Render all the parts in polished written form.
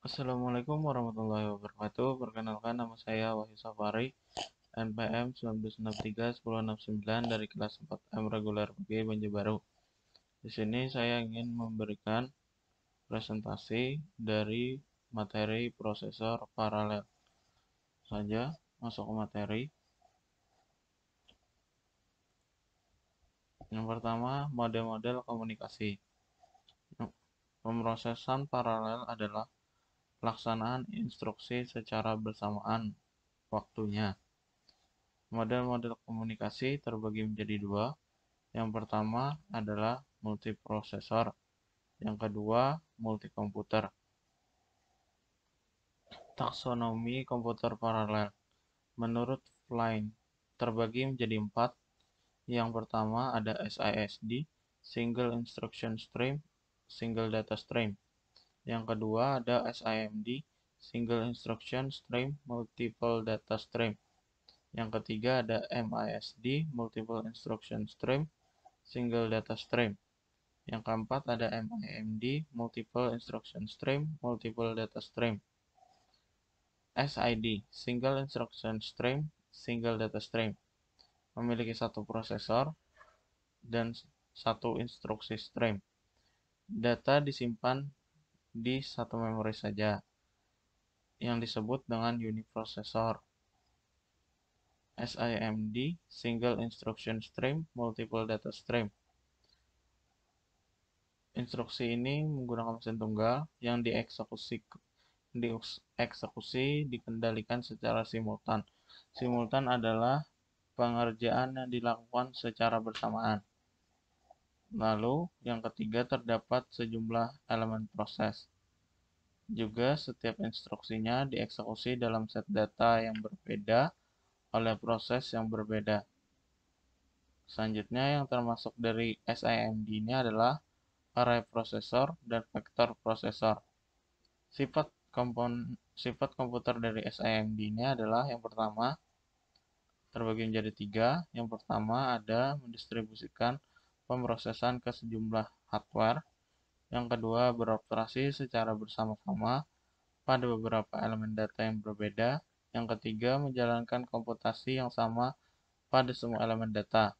Assalamualaikum warahmatullahi wabarakatuh. Perkenalkan, nama saya Wahyu Safari, NPM 1963-1069 dari kelas 4M reguler PG Banjarbaru. Di sini saya ingin memberikan presentasi dari materi prosesor paralel. Saja masuk ke materi. Yang pertama, model-model komunikasi. Pemrosesan paralel adalah pelaksanaan instruksi secara bersamaan waktunya. Model-model komunikasi terbagi menjadi dua. Yang pertama adalah multiprosesor, yang kedua multikomputer. Taksonomi komputer paralel menurut Flynn terbagi menjadi 4. Yang pertama ada SISD, Single Instruction Stream, Single Data Stream. Yang kedua ada SIMD, Single Instruction Stream, Multiple Data Stream. Yang ketiga ada MISD, Multiple Instruction Stream, Single Data Stream. Yang keempat ada MIMD, Multiple Instruction Stream, Multiple Data Stream. SID, Single Instruction Stream, Single Data Stream. Memiliki satu prosesor dan satu instruksi stream. Data disimpan di satu memori saja, yang disebut dengan uniprosesor. SIMD, Single Instruction Stream, Multiple Data Stream. Instruksi ini menggunakan mesin tunggal yang dikendalikan secara simultan. Simultan adalah pengerjaan yang dilakukan secara bersamaan. Lalu, yang ketiga terdapat sejumlah elemen proses. Juga setiap instruksinya dieksekusi dalam set data yang berbeda oleh proses yang berbeda. Selanjutnya yang termasuk dari SIMD ini adalah array prosesor dan vektor prosesor. Sifat komputer dari SIMD ini adalah yang pertama terbagi menjadi 3. Yang pertama ada mendistribusikan pemrosesan ke sejumlah hardware. Yang kedua beroperasi secara bersama-sama pada beberapa elemen data yang berbeda. Yang ketiga menjalankan komputasi yang sama pada semua elemen data.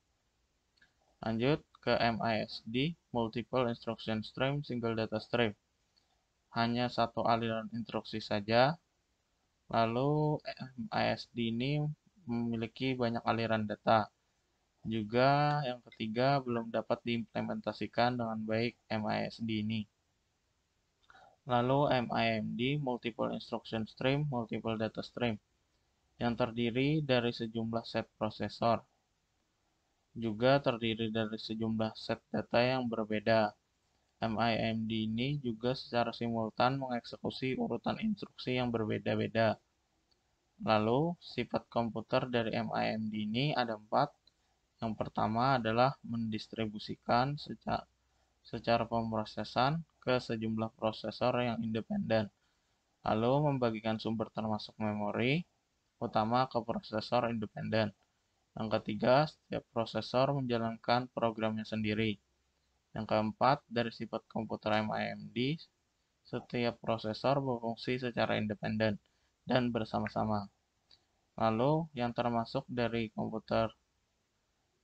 Lanjut ke MISD, Multiple Instruction Stream, Single Data Stream. Hanya satu aliran instruksi saja. Lalu MISD ini memiliki banyak aliran data. Juga yang ketiga belum dapat diimplementasikan dengan baik MISD ini. Lalu MIMD, Multiple Instruction Stream, Multiple Data Stream, yang terdiri dari sejumlah set prosesor. Juga terdiri dari sejumlah set data yang berbeda. MIMD ini juga secara simultan mengeksekusi urutan instruksi yang berbeda-beda. Lalu, sifat komputer dari MIMD ini ada 4. Yang pertama adalah mendistribusikan secara pemrosesan ke sejumlah prosesor yang independen. Lalu, membagikan sumber termasuk memori utama ke prosesor independen. Yang ketiga, setiap prosesor menjalankan programnya sendiri. Yang keempat, dari sifat komputer MIMD, setiap prosesor berfungsi secara independen dan bersama-sama. Lalu, yang termasuk dari komputer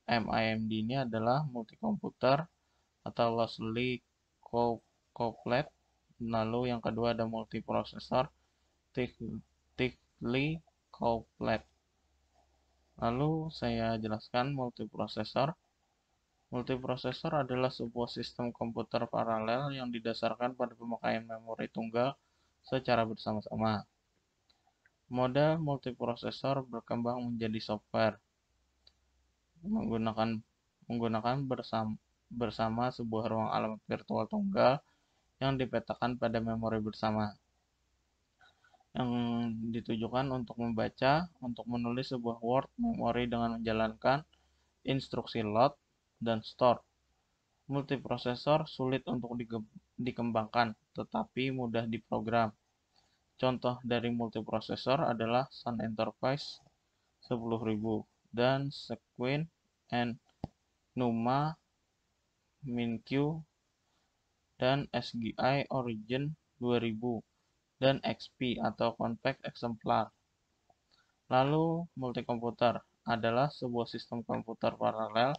MIMD ini adalah multikomputer atau loosely coupled. Lalu, yang kedua ada multiprosesor, tightly coupled. Lalu, saya jelaskan multiprosesor. Multiprosesor adalah sebuah sistem komputer paralel yang didasarkan pada pemakaian memori tunggal secara bersama-sama. Model multiprosesor berkembang menjadi software menggunakan bersama sebuah ruang alamat virtual tunggal yang dipetakan pada memori bersama, yang ditujukan untuk membaca, untuk menulis sebuah word memori dengan menjalankan instruksi load dan store. Multiprosesor sulit untuk dikembangkan, tetapi mudah diprogram. Contoh dari multiprosesor adalah Sun Enterprise 10000 dan Sequent and Numa MinQ dan SGI Origin 2000 dan XP atau Compact Exemplar. Lalu, multikomputer adalah sebuah sistem komputer paralel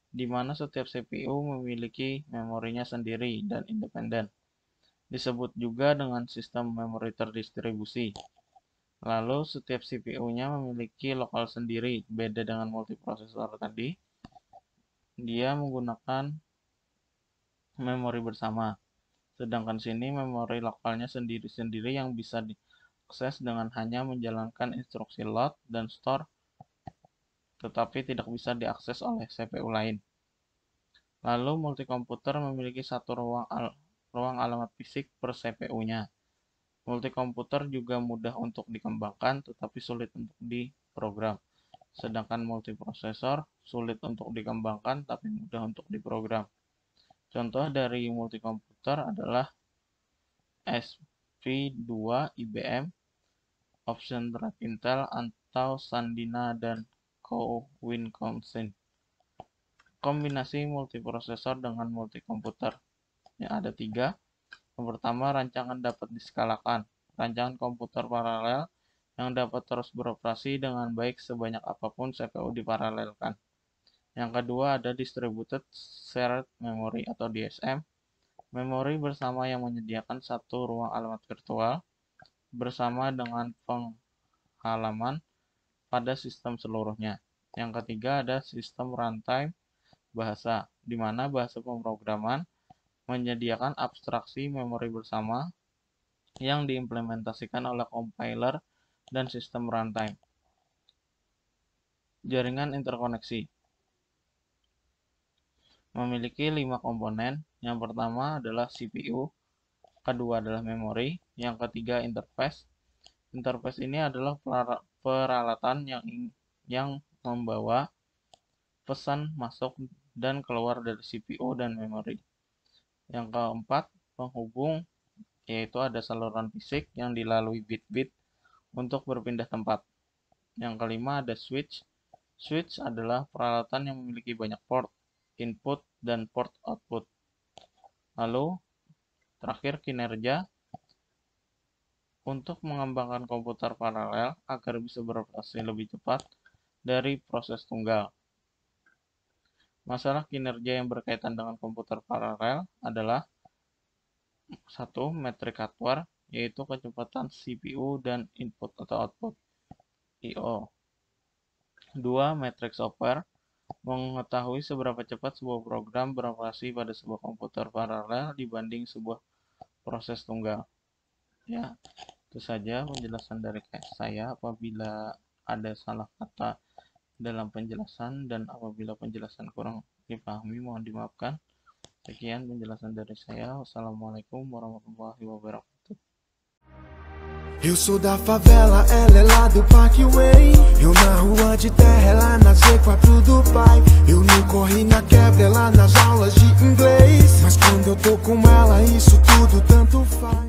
di mana setiap CPU memiliki memorinya sendiri dan independen. Disebut juga dengan sistem memori terdistribusi. Lalu, setiap CPU-nya memiliki lokal sendiri, beda dengan multiprosesor tadi. Dia menggunakan memori bersama. Sedangkan sini memori lokalnya sendiri-sendiri yang bisa diakses dengan hanya menjalankan instruksi load dan store, tetapi tidak bisa diakses oleh CPU lain. Lalu multikomputer memiliki satu ruang alamat fisik per CPU-nya. Multikomputer juga mudah untuk dikembangkan tetapi sulit untuk diprogram. Sedangkan multiprosesor sulit untuk dikembangkan tapi mudah untuk diprogram. Contoh dari multikomputer adalah SV2 IBM, Option Red Intel, atau Sandia dan Wisconsin. Kombinasi multiprosesor dengan multikomputer ada 3. Yang pertama, rancangan dapat diskalakan. Rancangan komputer paralel yang dapat terus beroperasi dengan baik sebanyak apapun CPU diparalelkan. Yang kedua ada Distributed Shared Memory atau DSM, memori bersama yang menyediakan satu ruang alamat virtual bersama dengan penghalaman pada sistem seluruhnya. Yang ketiga ada sistem runtime bahasa, di mana bahasa pemrograman menyediakan abstraksi memori bersama yang diimplementasikan oleh compiler dan sistem runtime. Jaringan interkoneksi memiliki 5 komponen. Yang pertama adalah CPU, kedua adalah memori, yang ketiga interface. Interface ini adalah peralatan yang membawa pesan masuk dan keluar dari CPU dan memori. Yang keempat, penghubung, yaitu ada saluran fisik yang dilalui bit-bit untuk berpindah tempat. Yang kelima ada switch. Switch adalah peralatan yang memiliki banyak port input dan port output. Lalu, terakhir kinerja. Untuk mengembangkan komputer paralel agar bisa beroperasi lebih cepat dari proses tunggal. Masalah kinerja yang berkaitan dengan komputer paralel adalah 1. Metrik hardware, yaitu kecepatan CPU dan input atau output I/O. 2. Metrik software, mengetahui seberapa cepat sebuah program beroperasi pada sebuah komputer paralel dibanding sebuah proses tunggal. Ya, itu saja penjelasan dari saya. Apabila ada salah kata dalam penjelasan dan apabila penjelasan kurang dipahami, mohon dimaafkan. Sekian penjelasan dari saya. Wassalamualaikum warahmatullahi wabarakatuh. Eu sou da favela, ela é lá do Parkway. Eu na rua de terra, ela na Z4 do pai. Eu não corri na quebra, ela nas aulas de inglês. Mas quando eu tô com ela, isso tudo tanto faz.